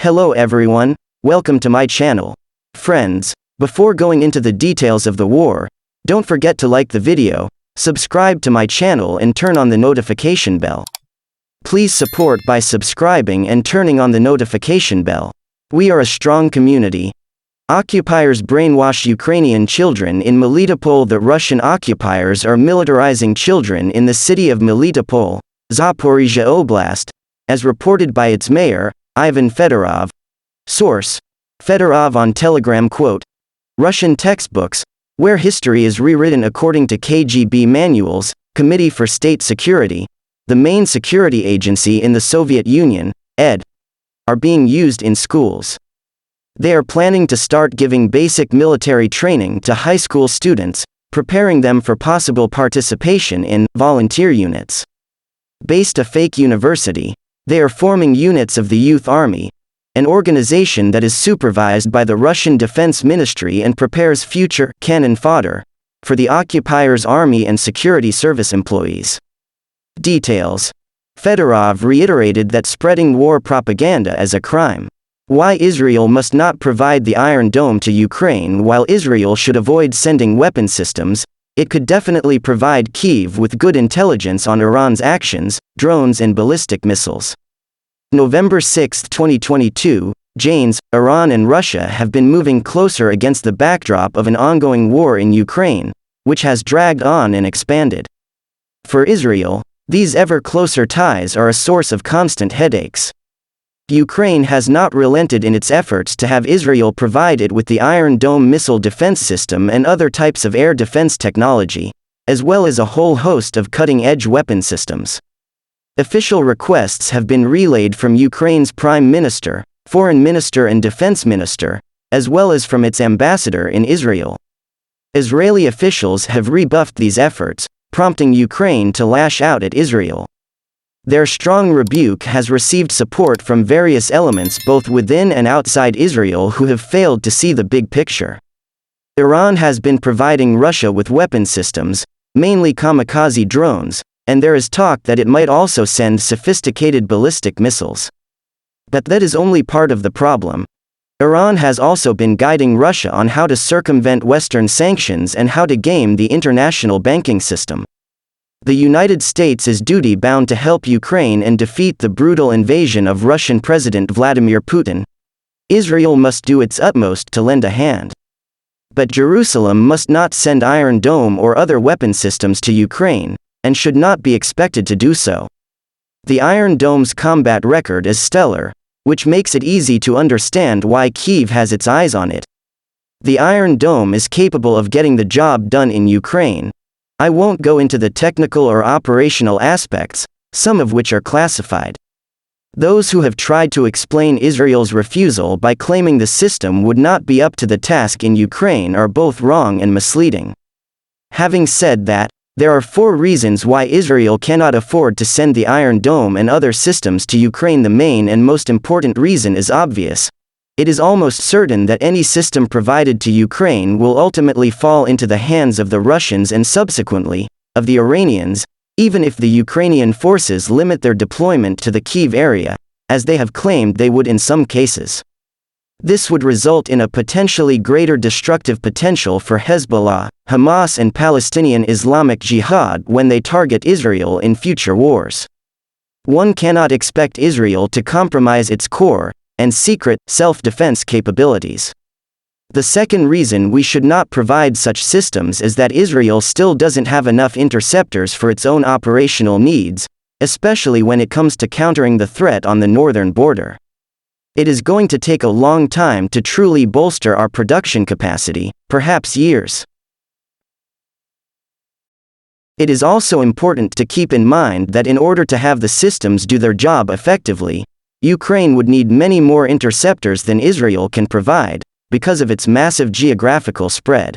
Hello everyone, welcome to my channel. Friends, before going into the details of the war, don't forget to like the video, subscribe to my channel and turn on the notification bell. Please support by subscribing and turning on the notification bell. We are a strong community. Occupiers brainwash Ukrainian children in Melitopol. The Russian occupiers are militarizing children in the city of Melitopol, Zaporizhia Oblast, as reported by its mayor, Ivan Fedorov. Source: Fedorov on Telegram. Quote, Russian textbooks, where history is rewritten according to KGB manuals, Committee for State Security, the main security agency in the Soviet Union, ed., are being used in schools. They are planning to start giving basic military training to high school students, preparing them for possible participation in volunteer units. Based a fake university, they are forming units of the Youth Army, an organization that is supervised by the Russian Defense Ministry and prepares future cannon fodder for the occupiers' army and security service employees. Details: Fedorov reiterated that spreading war propaganda is a crime. Why Israel must not provide the Iron Dome to Ukraine. While Israel should avoid sending weapon systems, it could definitely provide Kyiv with good intelligence on Iran's actions, drones and ballistic missiles. November 6, 2022, Janes, Iran and Russia have been moving closer against the backdrop of an ongoing war in Ukraine, which has dragged on and expanded. For Israel, these ever closer ties are a source of constant headaches. Ukraine has not relented in its efforts to have Israel provide it with the Iron Dome missile defense system and other types of air defense technology, as well as a whole host of cutting-edge weapon systems. Official requests have been relayed from Ukraine's Prime Minister, Foreign Minister and Defense Minister, as well as from its ambassador in Israel. Israeli officials have rebuffed these efforts, prompting Ukraine to lash out at Israel. Their strong rebuke has received support from various elements both within and outside Israel who have failed to see the big picture. Iran has been providing Russia with weapon systems, mainly kamikaze drones, and there is talk that it might also send sophisticated ballistic missiles. But that is only part of the problem. Iran has also been guiding Russia on how to circumvent Western sanctions and how to game the international banking system. The United States is duty-bound to help Ukraine and defeat the brutal invasion of Russian President Vladimir Putin. Israel must do its utmost to lend a hand. But Jerusalem must not send Iron Dome or other weapon systems to Ukraine, and should not be expected to do so. The Iron Dome's combat record is stellar, which makes it easy to understand why Kyiv has its eyes on it. The Iron Dome is capable of getting the job done in Ukraine. I won't go into the technical or operational aspects, some of which are classified. Those who have tried to explain Israel's refusal by claiming the system would not be up to the task in Ukraine are both wrong and misleading. Having said that, there are 4 reasons why Israel cannot afford to send the Iron Dome and other systems to Ukraine. The main and most important reason is obvious. It is almost certain that any system provided to Ukraine will ultimately fall into the hands of the Russians and subsequently, of the Iranians, even if the Ukrainian forces limit their deployment to the Kyiv area, as they have claimed they would in some cases. This would result in a potentially greater destructive potential for Hezbollah, Hamas and Palestinian Islamic Jihad when they target Israel in future wars. One cannot expect Israel to compromise its core and secret self-defense capabilities. The second reason we should not provide such systems is that Israel still doesn't have enough interceptors for its own operational needs, especially when it comes to countering the threat on the northern border. It is going to take a long time to truly bolster our production capacity, perhaps years. It is also important to keep in mind that in order to have the systems do their job effectively, Ukraine would need many more interceptors than Israel can provide, because of its massive geographical spread.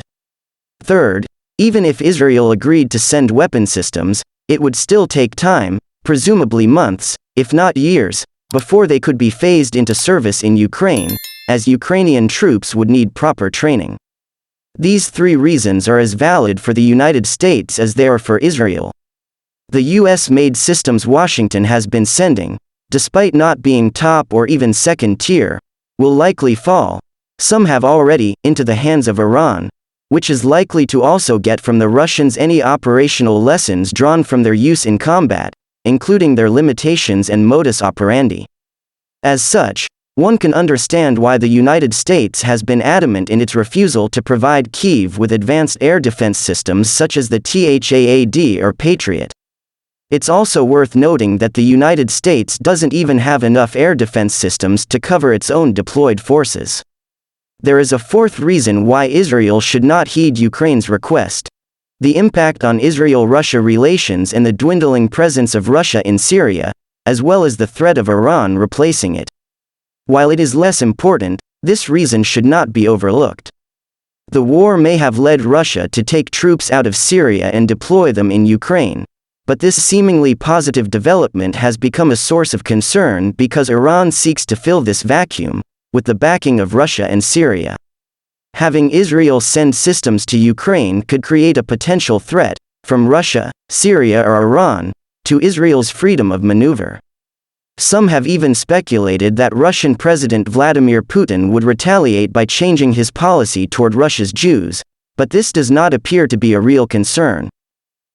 Third, even if Israel agreed to send weapon systems, it would still take time, presumably months, if not years, before they could be phased into service in Ukraine, as Ukrainian troops would need proper training. These 3 reasons are as valid for the United States as they are for Israel. The US-made systems Washington has been sending, despite not being top or even second tier, will likely fall. Some have already, into the hands of Iran, which is likely to also get from the Russians any operational lessons drawn from their use in combat, including their limitations and modus operandi. As such, one can understand why the United States has been adamant in its refusal to provide Kyiv with advanced air defense systems such as the THAAD or Patriot. It's also worth noting that the United States doesn't even have enough air defense systems to cover its own deployed forces. There is a fourth reason why Israel should not heed Ukraine's request: the impact on Israel-Russia relations and the dwindling presence of Russia in Syria, as well as the threat of Iran replacing it. While it is less important, this reason should not be overlooked. The war may have led Russia to take troops out of Syria and deploy them in Ukraine, but this seemingly positive development has become a source of concern because Iran seeks to fill this vacuum with the backing of Russia and Syria. Having Israel send systems to Ukraine could create a potential threat, from Russia, Syria or Iran, to Israel's freedom of maneuver. Some have even speculated that Russian President Vladimir Putin would retaliate by changing his policy toward Russia's Jews, but this does not appear to be a real concern.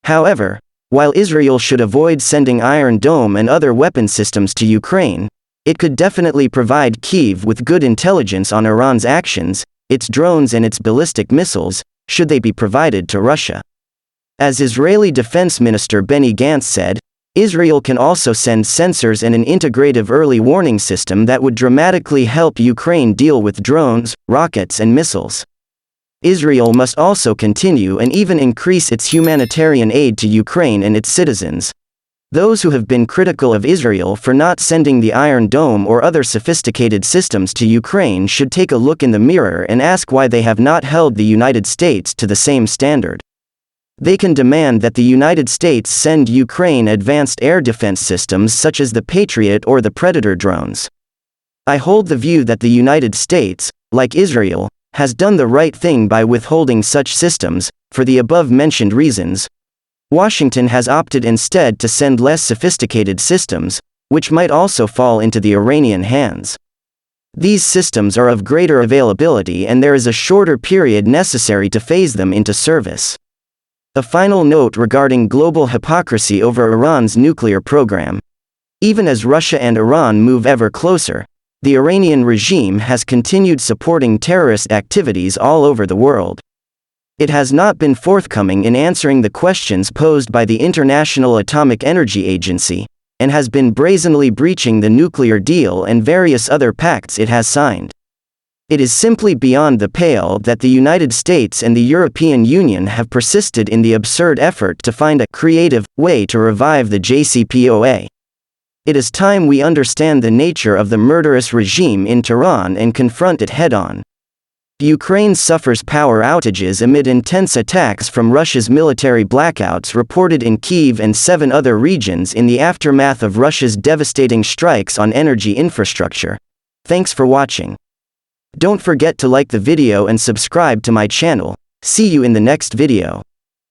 However, while Israel should avoid sending Iron Dome and other weapon systems to Ukraine, it could definitely provide Kyiv with good intelligence on Iran's actions, its drones and its ballistic missiles, should they be provided to Russia. As Israeli Defense Minister Benny Gantz said, Israel can also send sensors and an integrative early warning system that would dramatically help Ukraine deal with drones, rockets and missiles. Israel must also continue and even increase its humanitarian aid to Ukraine and its citizens. Those who have been critical of Israel for not sending the Iron Dome or other sophisticated systems to Ukraine should take a look in the mirror and ask why they have not held the United States to the same standard. They can demand that the United States send Ukraine advanced air defense systems such as the Patriot or the Predator drones. I hold the view that the United States, like Israel, has done the right thing by withholding such systems, for the above-mentioned reasons. Washington has opted instead to send less sophisticated systems, which might also fall into the Iranian hands. These systems are of greater availability and there is a shorter period necessary to phase them into service. A final note regarding global hypocrisy over Iran's nuclear program. Even as Russia and Iran move ever closer, the Iranian regime has continued supporting terrorist activities all over the world. It has not been forthcoming in answering the questions posed by the International Atomic Energy Agency, and has been brazenly breaching the nuclear deal and various other pacts it has signed. It is simply beyond the pale that the United States and the European Union have persisted in the absurd effort to find a creative way to revive the JCPOA. It is time we understand the nature of the murderous regime in Tehran and confront it head-on. Ukraine suffers power outages amid intense attacks from Russia's military blackouts reported in Kyiv and 7 other regions in the aftermath of Russia's devastating strikes on energy infrastructure. Thanks for watching. Don't forget to like the video and subscribe to my channel. See you in the next video.